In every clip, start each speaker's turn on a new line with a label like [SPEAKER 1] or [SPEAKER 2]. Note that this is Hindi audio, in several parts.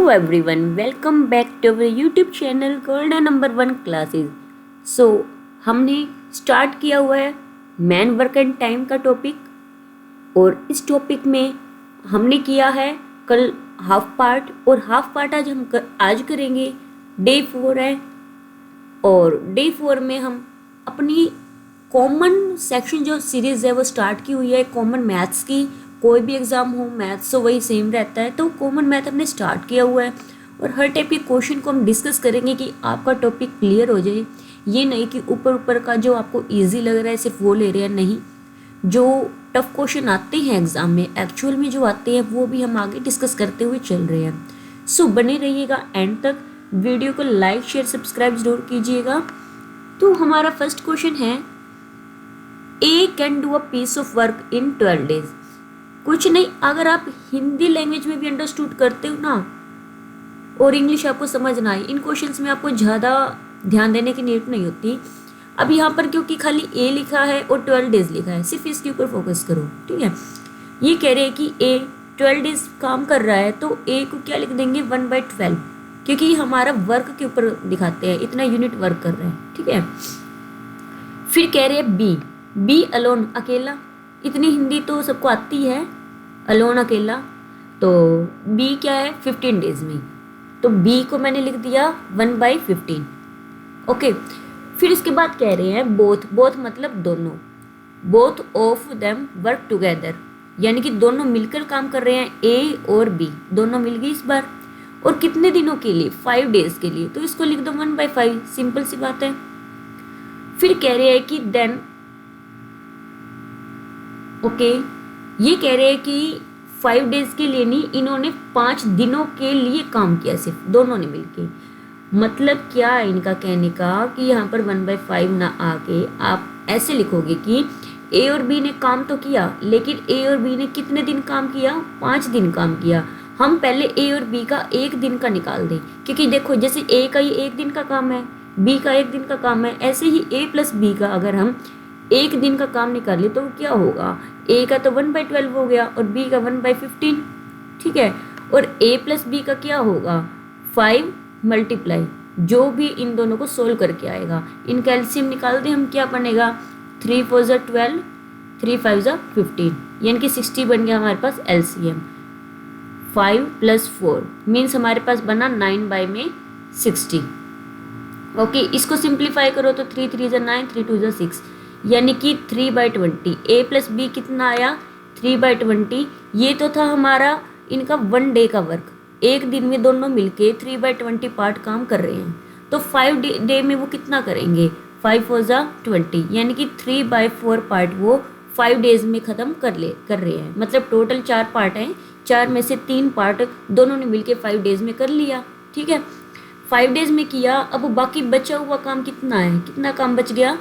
[SPEAKER 1] everyone, welcome back to our YouTube channel Corona number 1 classes. हमने स्टार्ट किया हुआ है मैन वर्क एंड टाइम का टॉपिक, और इस टॉपिक में हमने किया है कल हाफ पार्ट, और हाफ पार्ट आज करेंगे। डे 4 है, और डे 4 में हम अपनी कॉमन सेक्शन जो सीरीज़ है वो स्टार्ट की हुई है कॉमन मैथ्स की। कोई भी एग्ज़ाम हो मैथ्स तो वही सेम रहता है, तो कॉमन मैथ हमने स्टार्ट किया हुआ है, और हर टाइप के क्वेश्चन को हम डिस्कस करेंगे कि आपका टॉपिक क्लियर हो जाए। ये नहीं कि ऊपर ऊपर का जो आपको इजी लग रहा है सिर्फ वो ले रहे हैं, नहीं, जो टफ क्वेश्चन आते हैं एग्ज़ाम में एक्चुअल में जो आते हैं वो भी हम आगे डिस्कस करते हुए चल रहे हैं। बने रहिएगा एंड तक, वीडियो को लाइक शेयर सब्सक्राइब जरूर कीजिएगा। तो हमारा फर्स्ट क्वेश्चन है, A can do a piece of work in 12 days। कुछ नहीं, अगर आप हिंदी लैंग्वेज में भी अंडरस्टूड करते हो ना और इंग्लिश आपको समझ ना आए, इन क्वेश्चंस में आपको ज़्यादा ध्यान देने की नीड नहीं होती। अब यहाँ पर क्योंकि खाली ए लिखा है और 12 days लिखा है, सिर्फ इसके ऊपर फोकस करो, ठीक है। ये कह रहे हैं कि ए 12 days काम कर रहा है, तो ए को क्या लिख देंगे 1/12, क्योंकि हमारा वर्क के ऊपर दिखाते हैं इतना यूनिट वर्क कर रहे हैं, ठीक है। फिर कह रहे हैं बी अलोन अकेला, इतनी हिंदी तो सबको आती है, अलोन अकेला, तो बी क्या है 15 days में, तो बी को मैंने लिख दिया 1/15, ओके। फिर इसके बाद कह रहे हैं बोथ मतलब दोनों, both of them work together, यानी कि दोनों मिलकर काम कर रहे हैं, ए और बी दोनों मिल गई इस बार, और कितने दिनों के लिए 5 days के लिए, तो इसको लिख दो 1/5, सिंपल सी बात है। फिर कह रहे हैं कि देन, ओके, ये कह रहे हैं कि 5 days के लिए नहीं, इन्होंने 5 दिनों के लिए काम किया, सिर्फ दोनों ने मिलके। मतलब क्या है इनका कहने का कि यहाँ पर 1/5 ना आके आप ऐसे लिखोगे कि ए और बी ने काम तो किया, लेकिन ए और बी ने कितने दिन काम किया, 5 दिन काम किया। हम पहले ए और बी का 1 दिन का निकाल दें, क्योंकि देखो जैसे ए का ये 1 दिन का काम है, बी का 1 दिन का काम है, ऐसे ही ए प्लस बी का अगर हम 1 दिन का काम निकाले तो क्या होगा, ए का तो 1/12 हो गया और बी का 1/15, ठीक है। और ए प्लस बी का क्या होगा 5 मल्टीप्लाई, जो भी इन दोनों को सोल्व करके आएगा, इनका एलसीएम निकाल दें हम, क्या बनेगा 3 4 12, 3 5 15, यानी कि 60 बन गया हमारे पास एलसीएम। 5 + 4 मीन्स हमारे पास बना 9 में 60, ओके। इसको सिंप्लीफाई करो तो 3 3 9, 3 2 6, यानी कि 3/20। ए प्लस बी कितना आया 3/20। ये तो था हमारा इनका 1 डे का वर्क, 1 दिन में दोनों मिलके 3/20 पार्ट काम कर रहे हैं, तो 5 डे में वो कितना करेंगे 5 4 20, यानी कि 3/4 पार्ट वो 5 days में ख़त्म कर रहे हैं। मतलब टोटल 4 पार्ट हैं, 4 में से 3 पार्ट दोनों ने मिलके 5 days में कर लिया, ठीक है। 5 days में किया, अब बाकी बचा हुआ काम कितना है, कितना काम बच गया,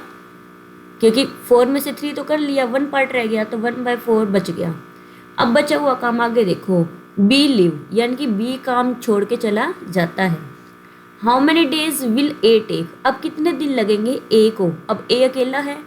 [SPEAKER 1] क्योंकि 4 में से 3 तो कर लिया, 1 पार्ट रह गया, तो 1/4 बच गया। अब बचा हुआ काम आगे देखो, बी लीव, यानी कि बी काम छोड़ के चला जाता है। How many days will a take, अब कितने दिन लगेंगे ए को, अब ए अकेला है,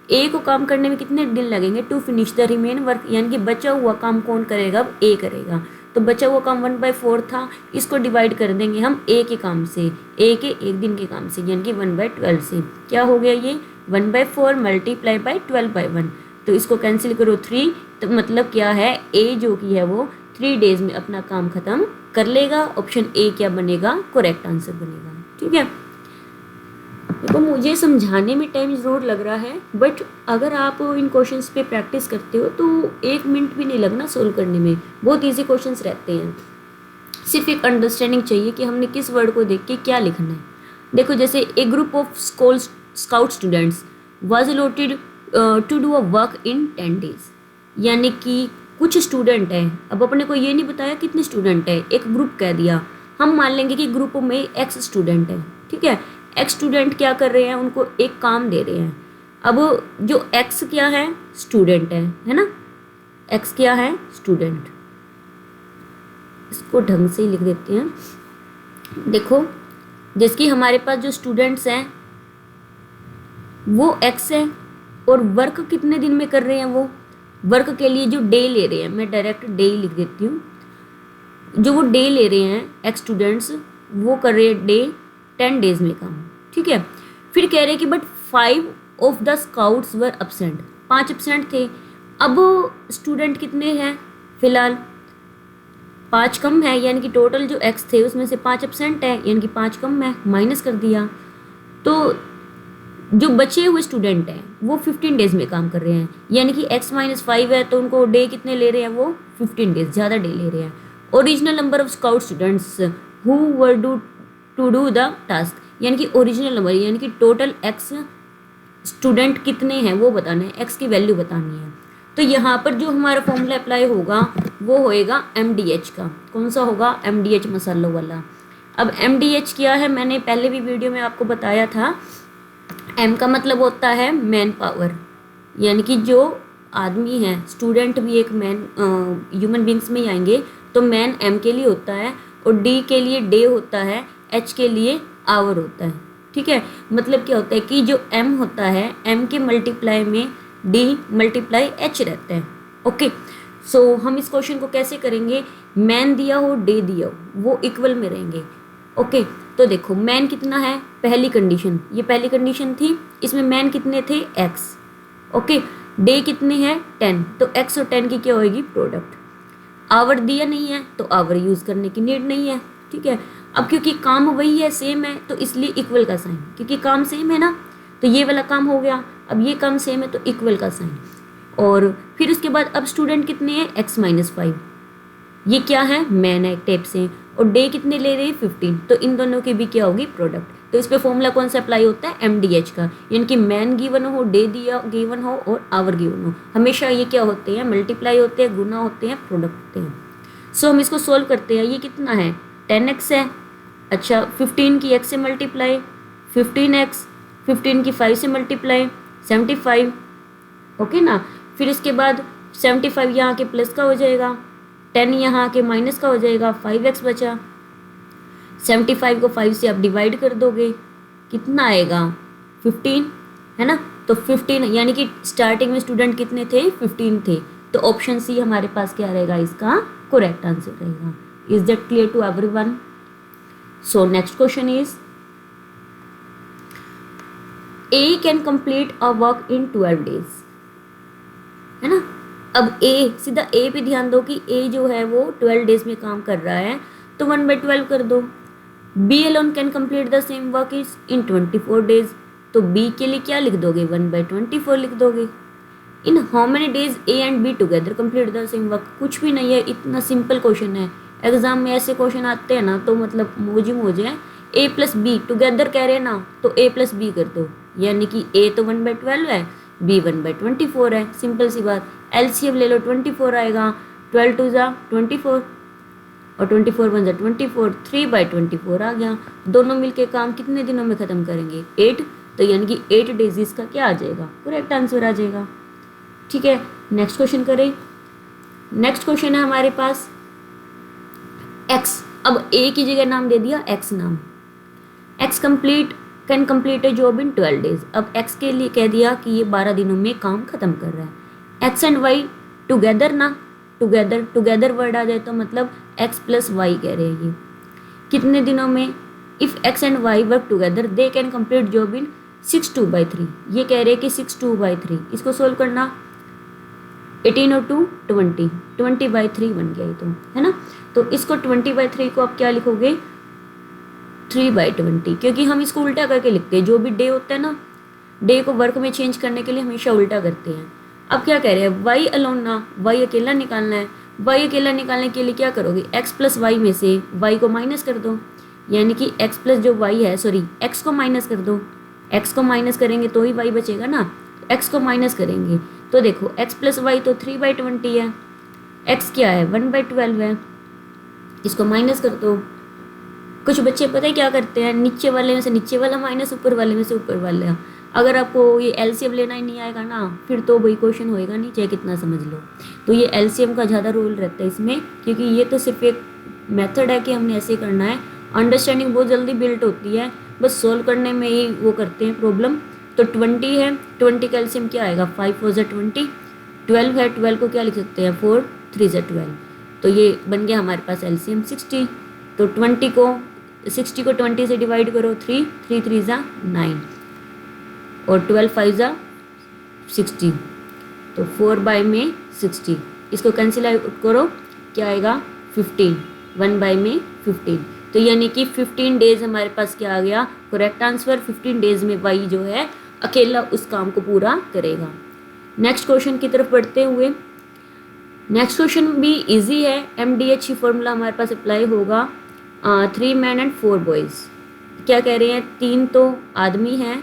[SPEAKER 1] ए को काम करने में कितने दिन लगेंगे to finish the remain work, यानी कि बचा हुआ काम कौन करेगा, अब ए करेगा। तो बचा हुआ काम 1/4 था, इसको डिवाइड कर देंगे हम ए के काम से, ए के 1 दिन के काम से, यानी कि 1/12 से। क्या हो गया ये 1/4 मल्टीप्लाई बाई 12/1, तो इसको कैंसिल करो 3, तो मतलब क्या है ए जो कि है वो 3 days में अपना काम खत्म कर लेगा। ऑप्शन ए क्या बनेगा, करेक्ट आंसर बनेगा, ठीक है। देखो मुझे समझाने में टाइम ज़रूर लग रहा है, बट अगर आप इन क्वेश्चंस पे प्रैक्टिस करते हो तो 1 मिनट भी नहीं लगना सोल्व करने में, बहुत ईजी क्वेश्चंस रहते हैं। सिर्फ एक अंडरस्टैंडिंग चाहिए कि हमने किस वर्ड को देख के क्या लिखना है। देखो जैसे a group of scout students was allotted to do a work in 10 days, यानी कि कुछ स्टूडेंट हैं, अब अपने को ये नहीं बताया कितने स्टूडेंट है, एक ग्रुप कह दिया, हम मान लेंगे कि ग्रुप में एक्स स्टूडेंट है, ठीक है। एक्स स्टूडेंट क्या कर रहे हैं, उनको एक काम दे रहे हैं। अब जो एक्स क्या है स्टूडेंट है ना, एक्स क्या है स्टूडेंट, इसको ढंग से ही लिख देते हैं। देखो जैसे कि हमारे पास जो स्टूडेंट्स हैं वो एक्स है, और वर्क कितने दिन में कर रहे हैं, वो वर्क के लिए जो डे ले रहे हैं, मैं डायरेक्ट डे ही लिख देती हूँ, जो वो डे ले रहे हैं एक्स स्टूडेंट्स, वो कर रहे हैं डे 10 डेज में काम, ठीक है। फिर कह रहे हैं कि but 5 of the scouts were absent, 5 absent थे। अब स्टूडेंट कितने हैं, फिलहाल 5 कम है, यानी कि टोटल जो एक्स थे उसमें से 5 absent है, यानी कि 5 कम है, माइनस कर दिया। तो जो बचे हुए स्टूडेंट हैं वो 15 डेज में काम कर रहे हैं, यानी कि x माइनस 5 है तो उनको डे कितने ले रहे हैं, वो 15 डेज, ज़्यादा डे ले रहे हैं। Original number of scout students who were to do the task, यानी कि ओरिजिनल नंबर, यानी कि टोटल x स्टूडेंट कितने हैं वो बताना है, x की वैल्यू बतानी है। तो यहाँ पर जो हमारा फॉर्मूला अप्लाई होगा वो होएगा MDH का। कौन सा होगा, MDH, मसालों वाला। अब MDH क्या है, मैंने पहले भी वीडियो में आपको बताया था। M का मतलब होता है मैन पावर, यानी कि जो आदमी है, स्टूडेंट भी एक मैन ह्यूमन बींग्स में ही आएंगे, तो मैन M के लिए होता है, और D के लिए डे होता है, H के लिए आवर होता है, ठीक है। मतलब क्या होता है कि जो M होता है, M के मल्टीप्लाई में D मल्टीप्लाई H रहता है। ओके, सो हम इस क्वेश्चन को कैसे करेंगे, मैन दिया हो डे दिया हो वो इक्वल में रहेंगे। ओके, तो देखो मैन कितना है, पहली कंडीशन, ये पहली कंडीशन थी, इसमें मैन कितने थे, x। ओके, डे कितने हैं 10, तो x और 10 की क्या होगी, प्रोडक्ट। आवर दिया नहीं है तो आवर यूज़ करने की नीड नहीं है, ठीक है। अब क्योंकि काम वही है, सेम है, तो इसलिए इक्वल का साइन, क्योंकि काम सेम है ना, तो ये वाला काम हो गया। अब ये काम सेम है तो इक्वल का साइन। और फिर उसके बाद अब स्टूडेंट कितने हैं, x माइनस 5, ये क्या है, मैन है एक टाइप से, और डे कितने ले रहे हैं 15, तो इन दोनों की भी क्या होगी, प्रोडक्ट। तो इस पे फॉर्मूला कौन सा अप्लाई होता है, MDH का, यानी कि मैन गिवन हो, डे दिया गिवन हो और आवर गिवन हो, हमेशा ये क्या होते हैं, मल्टीप्लाई होते हैं, गुना होते हैं, प्रोडक्ट होते हैं। सो हम इसको सोल्व करते हैं। ये कितना है, 10x है। अच्छा, 15 की x से मल्टीप्लाई, 15x, 15 की 5 से मल्टीप्लाई, 75। ओके ना, फिर इसके बाद 75 यहाँ के प्लस का हो जाएगा, 10 यहाँ के माइनस का हो जाएगा, 5x बचा। 75 को 5 से आप डिवाइड कर दोगे, कितना आएगा, 15, है ना। तो 15, यानी कि स्टार्टिंग में स्टूडेंट कितने थे, 15 थे, तो ऑप्शन सी हमारे पास क्या रहेगा, इसका करेक्ट आंसर रहेगा। Is that clear to everyone? So next question is, A can complete a work in 12 days, है ना। अब A, सीधा A पे ध्यान दो कि A जो है वो 12 डेज में काम कर रहा है, तो 1/12 कर दो। B alone can complete the same work is in 24 days, तो B के लिए क्या लिख दोगे, 1/24 लिख दोगे। In how many days A and B together complete the same work, कुछ भी नहीं है, इतना सिंपल क्वेश्चन है। एग्जाम में ऐसे क्वेश्चन आते हैं ना तो मतलब मौज ही मौज है। A प्लस बी टुगेदर कह रहे हैं ना, तो A प्लस बी कर दो, यानी कि A तो 1/12 है, B 1/24 है, सिंपल सी बात। LCM ले लो, 24 आएगा, 12 2 जा 24 और 24 1 जा 24, 3/24 आ गया। दोनों मिलके काम कितने दिनों में ख़त्म करेंगे, 8, तो यानी कि 8 डेज इसका क्या आ जाएगा, करेक्ट आंसर आ जाएगा। ठीक है, नेक्स्ट क्वेश्चन करें। नेक्स्ट क्वेश्चन है हमारे पास x, अब A की जगह नाम दे दिया x नाम, x can complete A job in 12 days. अब x के लिए कह दिया कि ये 12 दिनों में काम खत्म कर रहा है। x एंड y टुगेदर ना, टुगेदर वर्ड आ जाए तो मतलब x प्लस वाई कह रहे हैं, ये कितने दिनों में, if x and y work together they can complete job in 6/2/3। ये कह रहे हैं कि 6/2/3, इसको सोल्व करना, 18 और 2 20, 20/3 बन गया ये तो, है ना। तो इसको 20/3 को आप क्या लिखोगे, 3/20, क्योंकि हम इसको उल्टा करके लिखते हैं। जो भी डे होता है ना, डे को वर्क में चेंज करने के लिए हमेशा उल्टा करते हैं। अब क्या कह रहे हैं, वाई अलोन ना, वाई अकेला निकालना है। वाई अकेला निकालने के लिए क्या करोगे, एक्स प्लस वाई में से वाई को माइनस कर दो, यानी कि एक्स प्लस जो वाई है, सॉरी एक्स को माइनस कर दो। एक्स को माइनस करेंगे तो ही वाई बचेगा ना, एक्स को माइनस करेंगे तो देखो एक्स प्लस वाई तो 3/20 है, एक्स क्या है 1/12 है, इसको माइनस कर दो। कुछ बच्चे पता है क्या करते हैं, नीचे वाले में से नीचे वाला माइनस, ऊपर वाले में से ऊपर वाला। अगर आपको ये एलसीएम लेना ही नहीं आएगा ना, फिर तो वही क्वेश्चन होएगा नहीं, चाहे कितना समझ लो। तो ये एलसीएम का ज़्यादा रोल रहता है इसमें, क्योंकि ये तो सिर्फ एक मेथड है कि हमने ऐसे करना है। अंडरस्टैंडिंग बहुत जल्दी बिल्ट होती है, बस सोल्व करने में ही वो करते हैं प्रॉब्लम। तो 20 है, 20 का एलसीएम क्या आएगा, 5 4 जा 20, 12 है, 12 को क्या लिख सकते हैं, 4 3 जा 12। तो ये बन गया हमारे पास एलसीएम 60। तो 60 को 20 से डिवाइड करो, 3 3 3 ज़ा 9 और 12 5 ज़ा 60, तो 4 बाई में 60, इसको कैंसिल आउट करो, क्या आएगा 15, 1 बाई में 15। तो यानी कि 15 डेज हमारे पास क्या आ गया, करेक्ट आंसर। 15 डेज में वाई जो है अकेला उस काम को पूरा करेगा। नेक्स्ट क्वेश्चन की तरफ बढ़ते हुए, नेक्स्ट क्वेश्चन भी इजी है। MDH फॉर्मूला हमारे पास अप्लाई होगा 3 मैन एंड 4 बॉयज़। क्या कह रहे हैं, 3 तो आदमी हैं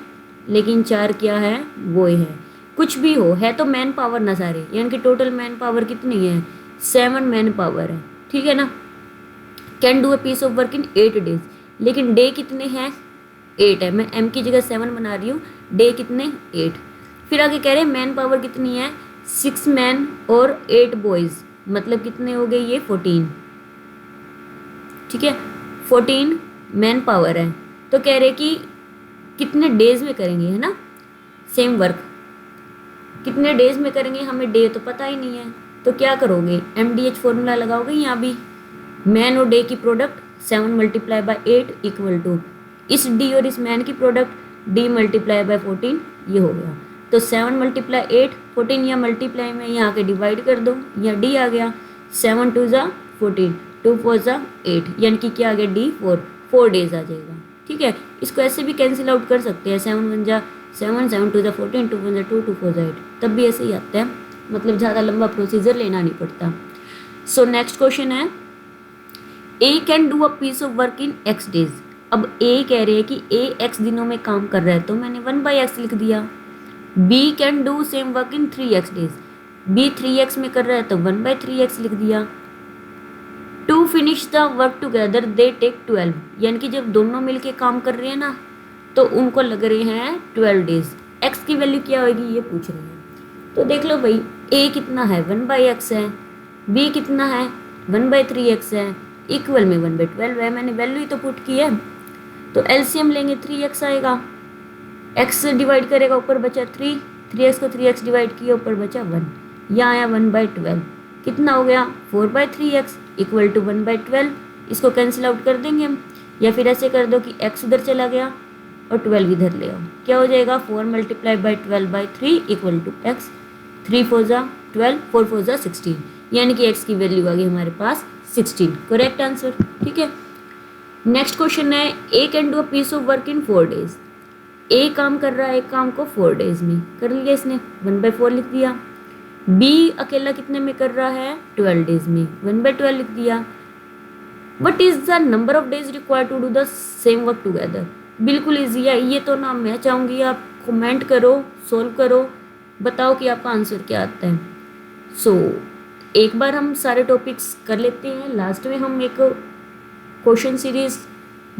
[SPEAKER 1] लेकिन 4 क्या है, बॉय है। कुछ भी हो, है तो मैन पावर ना सारे, यानी कि टोटल मैन पावर कितनी है, 7 मैन पावर है, ठीक है ना। Can do a piece of work in 8 days, लेकिन डे कितने हैं, 8 है। मैं M की जगह 7 बना रही हूँ, डे कितने 8। फिर आगे कह रहे हैं मैन पावर कितनी है, 6 मैन और 8 बॉयज़, मतलब कितने हो गए ये 14, ठीक है, 14 मैन पावर है। तो कह रहे कि कितने डेज में करेंगे, है ना, सेम वर्क कितने डेज में करेंगे, हमें डे तो पता ही नहीं है। तो क्या करोगे, MDH फॉर्मूला लगाओगे यहाँ भी, मैन और डे की product 7 multiply by 8 equal to इस डी और इस मैन की प्रोडक्ट D मल्टीप्लाई बाय 14, ये हो गया। तो 7 मल्टीप्लाई 8 14, या मल्टीप्लाई में यहाँ के डिवाइड कर दो, या D आ गया, 7 2 ज़ा 14, 2 4 ज़ा 8, यानी कि क्या आ गया D 4 डेज आ जाएगा, ठीक है। इसको ऐसे भी कैंसिल आउट कर सकते हैं, 7 1 ज़ा 7, 7 2 ज़ा 14, 2 1 ज़ा 2, 2 4 ज़ा 8, तब भी ऐसे ही आता है, मतलब ज़्यादा लंबा प्रोसीजर लेना नहीं पड़ता। सो नेक्स्ट क्वेश्चन है, A can do a piece of work in X days. अब A कह रहे हैं कि A X दिनों में काम कर रहा है, तो मैंने 1/x लिख दिया। B can do same work in 3x days, B 3x में कर रहा है तो 1/3x लिख दिया। To finish the work together they take 12, यानी कि जब दोनों मिलके काम कर रहे हैं ना तो उनको लग रहे हैं 12 डेज। X की वैल्यू क्या होगी ये पूछ रहे हैं। तो देख लो भाई, A कितना है 1/x है, B कितना है 1/3x है, इक्वल में 1/12 है, मैंने वैल्यू ही तो पुट की है। तो एलसीएम लेंगे 3x आएगा, x डिवाइड करेगा ऊपर बचा 3, 3x को 3x डिवाइड किया ऊपर बचा 1, यहाँ आया 1/12, कितना हो गया 4/3x इक्वल टू 1/12। इसको कैंसिल आउट कर देंगे हम, या फिर ऐसे कर दो कि x उधर चला गया और 12 इधर ले आओ, क्या हो जाएगा 4 multiply by 12/3 equal to x, 3 4 ज़ा 12, 4 4 ज़ा 16, यानी कि x की वैल्यू आ गई हमारे पास 16, करेक्ट आंसर, ठीक है। नेक्स्ट क्वेश्चन है, A can do a piece of work in 4 days. A काम कर रहा है एक काम को 4 डेज में, कर लिया इसने 1/4 लिख दिया। B अकेला कितने में कर रहा है 12 डेज में, 1/12 लिख दिया। What is the number of days required to do the same work together. बिल्कुल ईजी है ये तो ना, मैं चाहूँगी आप कमेंट करो, सोल्व करो, बताओ कि आपका आंसर क्या आता है। सो एक बार हम सारे टॉपिक्स कर लेते हैं, लास्ट में हम एक क्वेश्चन सीरीज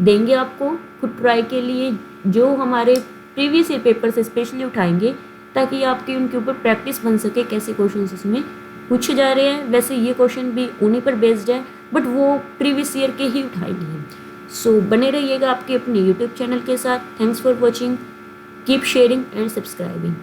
[SPEAKER 1] देंगे आपको खुद ट्राई के लिए, जो हमारे प्रीवियस ईयर पेपर से स्पेशली उठाएंगे ताकि आपकी उनके ऊपर प्रैक्टिस बन सके, कैसे क्वेश्चन उसमें पूछे जा रहे हैं। वैसे ये क्वेश्चन भी उन्हीं पर बेस्ड है, बट वो प्रीवियस ईयर के ही उठाएंगे हैं। सो बने रहिएगा आपके अपने यूट्यूब चैनल के साथ। Thanks for watching, keep sharing and subscribing.